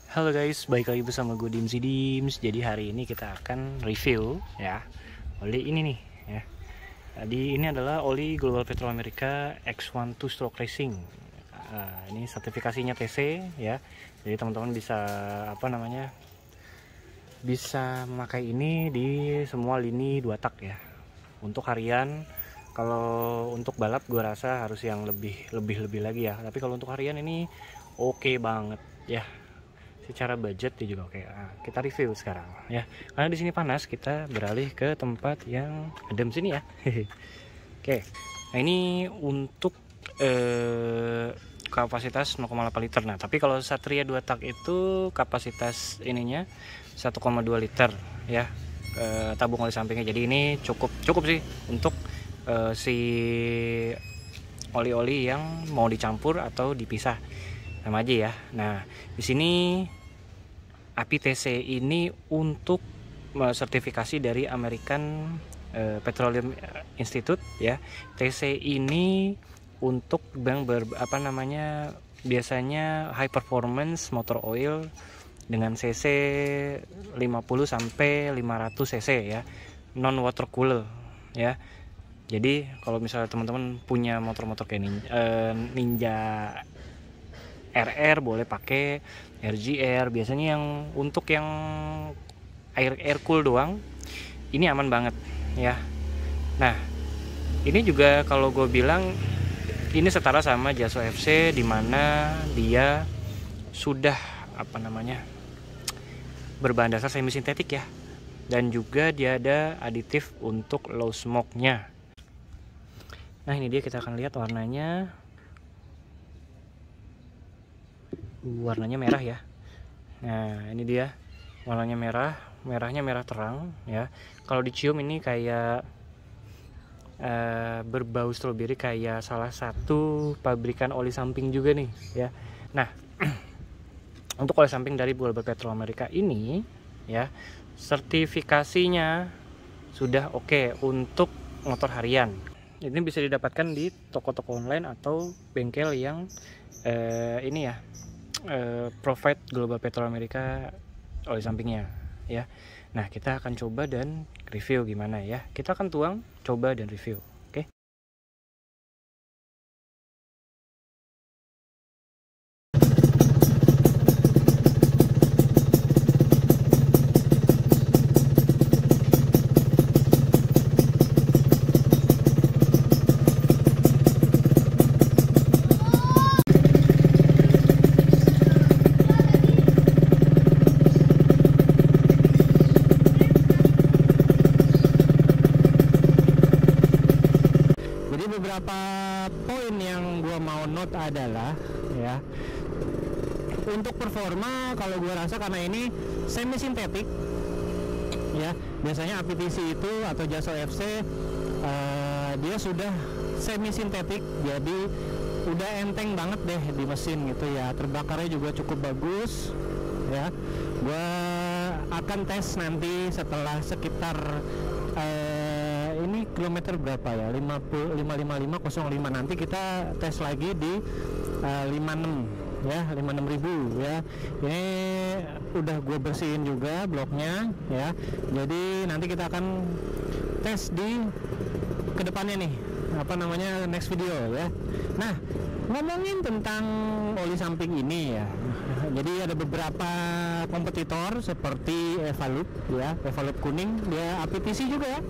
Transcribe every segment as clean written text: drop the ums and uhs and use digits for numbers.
Halo guys, balik lagi bersama gue Dimsi Dims. Jadi hari ini kita akan review ya oli ini nih ya. Jadi ini adalah oli Global Petrol America X1 2 Stroke Racing. Ini sertifikasinya TC ya. Jadi teman-teman bisa bisa memakai ini di semua lini 2 tak ya. Untuk harian, kalau untuk balap gue rasa harus yang lebih lagi ya. Tapi kalau untuk harian ini oke banget ya. Secara budget dia juga oke. Nah, kita review sekarang ya. Karena di sini panas, kita beralih ke tempat yang adem sini ya. Oke. Nah, ini untuk kapasitas 0,8 liter. Nah, tapi kalau Satria 2 tak itu kapasitas ininya 1,2 liter ya. Tabung oli sampingnya. Jadi ini cukup sih untuk si oli-oli yang mau dicampur atau dipisah sama aja ya. Nah, di sini API TC ini untuk sertifikasi dari American Petroleum Institute ya. TC ini untuk biasanya high performance motor oil dengan cc 50 sampai 500 cc ya, non water cooler ya. Jadi kalau misalnya teman-teman punya motor-motor kayak Ninja RR boleh pakai RGR. Biasanya yang untuk yang air cool doang ini aman banget ya. Nah, ini juga kalau gue bilang ini setara sama Jaso FC, dimana dia sudah berbahan dasar semi sintetik ya, dan juga dia ada aditif untuk low smoke nya. Nah, ini dia, kita akan lihat warnanya merah ya. Nah, ini dia warnanya merahnya merah terang ya. Kalau dicium ini kayak berbau stroberi, kayak salah satu pabrikan oli samping juga nih ya. Nah, untuk oli samping dari Global Petrol America ini ya, sertifikasinya sudah oke untuk motor harian. Ini bisa didapatkan di toko-toko online atau bengkel yang ini ya, provide Global Petrol America oli sampingnya ya. Nah, kita akan coba dan review gimana ya. Kita akan tuang, coba dan review. Oke. Beberapa poin yang gue mau note adalah ya, untuk performa kalau gue rasa karena ini semi sintetik ya, biasanya APTC itu atau Jaso FC dia sudah semi sintetik, jadi udah enteng banget deh di mesin gitu ya. Terbakarnya juga cukup bagus ya. Gue akan tes nanti setelah sekitar ini kilometer berapa ya, 5505, nanti kita tes lagi di 56 ya, 56.000 ya. Ini udah gue bersihin juga bloknya ya, jadi nanti kita akan tes di kedepannya nih, next video ya. Nah, ngomongin tentang oli samping ini ya, jadi ada beberapa kompetitor seperti Evalup ya, Evalup kuning, dia APTC juga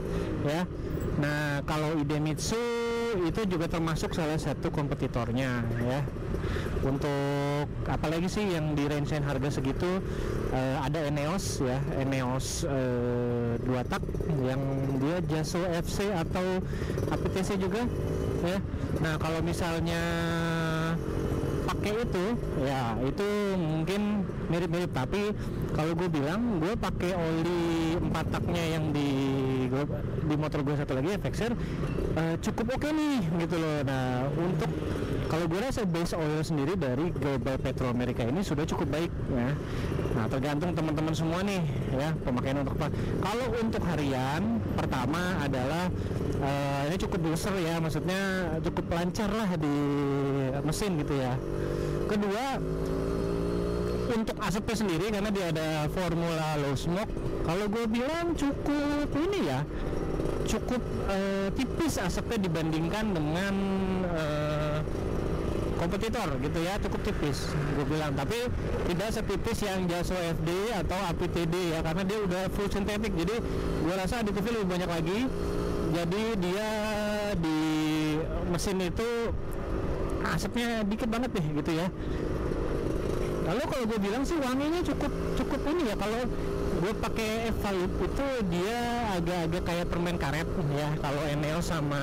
ya. Nah, kalau Idemitsu itu juga termasuk salah satu kompetitornya ya. Untuk apalagi sih yang di range harga segitu, ada Eneos ya, Eneos 2 tak yang dia Jaso FC atau APTC juga ya. Nah, kalau misalnya pakai itu ya, itu mungkin mirip-mirip, tapi kalau gue bilang gue pakai oli 4 taknya yang di motor gue satu lagi FXR cukup oke nih gitu loh. Nah, untuk kalau gue rasa base oil sendiri dari Global Petrol America ini sudah cukup baik ya. Nah, tergantung teman-teman semua nih ya, pemakaian untuk apa. Kalau untuk harian, pertama adalah ini cukup besar ya, maksudnya cukup lancar lah di mesin gitu ya. Kedua, untuk asapnya sendiri karena dia ada formula low smoke, kalau gue bilang cukup ini ya, cukup tipis asapnya dibandingkan dengan kompetitor gitu ya, cukup tipis gue bilang, tapi tidak setipis yang Jaso FD atau API TD ya, karena dia udah full sintetik, jadi gue rasa aditifnya lebih banyak lagi, jadi dia di mesin itu asapnya dikit banget deh gitu ya. Lalu kalau gue bilang sih wanginya cukup ini ya, kalau gue pakai Evalip itu dia agak-agak kayak permen karet ya. Kalau Eneo sama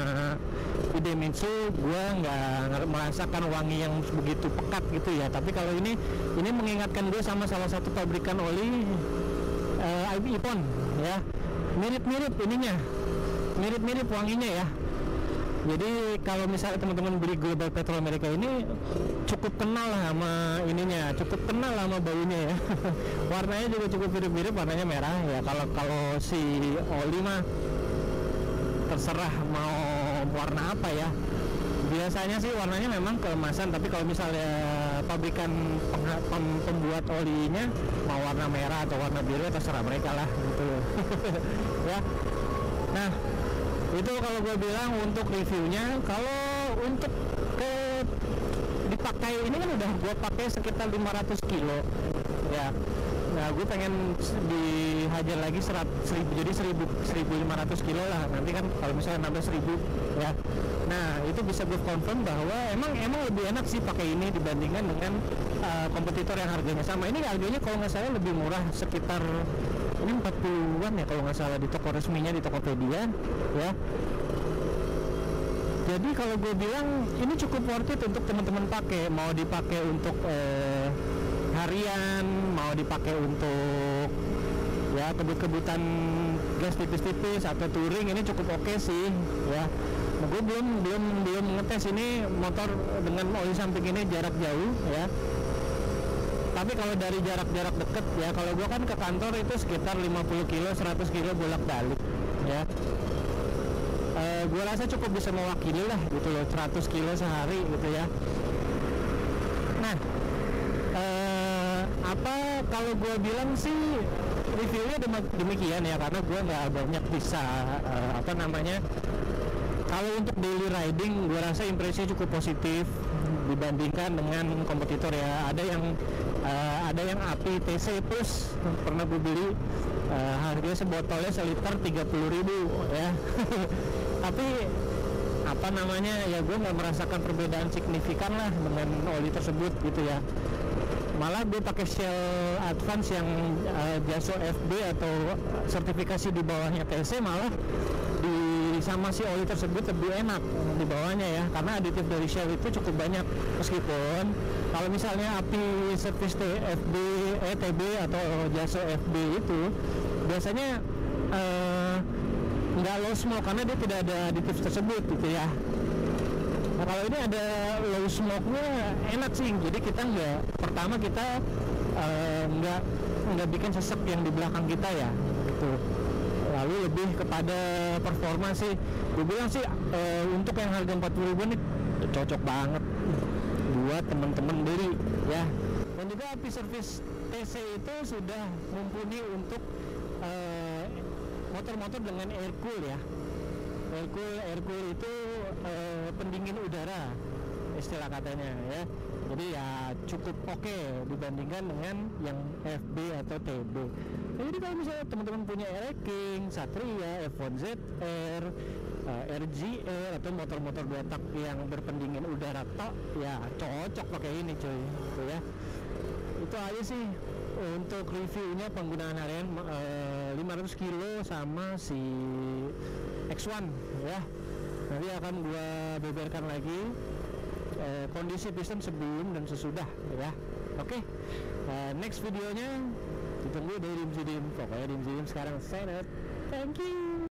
Idemitsu gue nggak merasakan wangi yang begitu pekat gitu ya, tapi kalau ini mengingatkan gue sama salah satu pabrikan oli Ippon ya, mirip-mirip ininya, mirip-mirip wanginya ya. Jadi kalau misalnya teman-teman beli Global Petrol America ini cukup kenal lah sama ininya, cukup kenal lah sama baunya ya. Warnanya juga cukup mirip-mirip, warnanya merah ya. Kalau si oli mah terserah mau warna apa ya. Biasanya sih warnanya memang keemasan, tapi kalau misalnya pabrikan pembuat olinya mau warna merah atau warna biru terserah mereka lah gitu. Ya. Nah, itu kalau gue bilang untuk reviewnya. Kalau untuk dipakai ini kan udah gue pakai sekitar 500 kilo ya. Nah, gue pengen dihajar lagi 1.000, jadi 1.500 kilo lah nanti kan kalau misalnya nambah 1.000 ya. Nah, itu bisa gue confirm bahwa emang lebih enak sih pakai ini dibandingkan dengan kompetitor yang harganya sama. Ini harganya kalau nggak salah lebih murah, sekitar ini 40-an ya kalau nggak salah di toko resminya, di Tokopedia ya. Jadi kalau gue bilang ini cukup worth it untuk teman-teman pakai, mau dipakai untuk harian, mau dipakai untuk ya kebut-kebutan gas tipis-tipis atau touring, ini cukup oke sih ya. Nah, gue belum ngetes ini motor dengan oli samping ini jarak jauh ya. Tapi kalau dari jarak deket ya, kalau gue kan ke kantor itu sekitar 50 kilo, 100 kilo bolak-balik ya. Gue rasa cukup bisa mewakili lah gitu loh, 100 kilo sehari gitu ya. Nah, kalau gue bilang sih reviewnya demikian ya, karena gue nggak banyak bisa kalau untuk daily riding gue rasa impresinya cukup positif dibandingkan dengan kompetitor ya. Ada yang API TC Plus pernah gue beli, harganya sebotolnya seliter 30.000 ya. Tapi ya gue nggak merasakan perbedaan signifikan lah dengan oli tersebut gitu ya. Malah gue pakai Shell Advance yang Jaso FB atau sertifikasi di bawahnya TC, malah sama si oli tersebut lebih enak di bawahnya ya, karena aditif dari Shell itu cukup banyak. Meskipun kalau misalnya API service TB atau Jaso FB itu biasanya nggak low smoke karena dia tidak ada aditif tersebut gitu ya. Nah, kalau ini ada low smoke-nya enak sih, jadi kita nggak bikin sesek yang di belakang kita ya gitu. Lalu lebih kepada performa sih, gue bilang sih untuk yang harga 40.000 ini cocok banget buat temen-temen beli ya. Dan juga API service TC itu sudah mumpuni untuk motor-motor dengan air cool ya. Air cool itu pendingin udara istilah katanya ya. Jadi ya cukup oke dibandingkan dengan yang FB atau TB. Jadi kalau misalnya teman-teman punya Air King, Satria, F1ZR, RGR atau motor-motor 2 tak yang berpendingin udara tok, ya cocok pakai ini cuy, gitu ya. Itu aja sih untuk reviewnya penggunaan harian 500 kilo sama si X1 ya. Nanti akan gua beberkan lagi kondisi piston sebelum dan sesudah ya. Oke. Next videonya ditunggu dari Dimzidim. Pokoknya Dimzidim sekarang sign out. Thank you.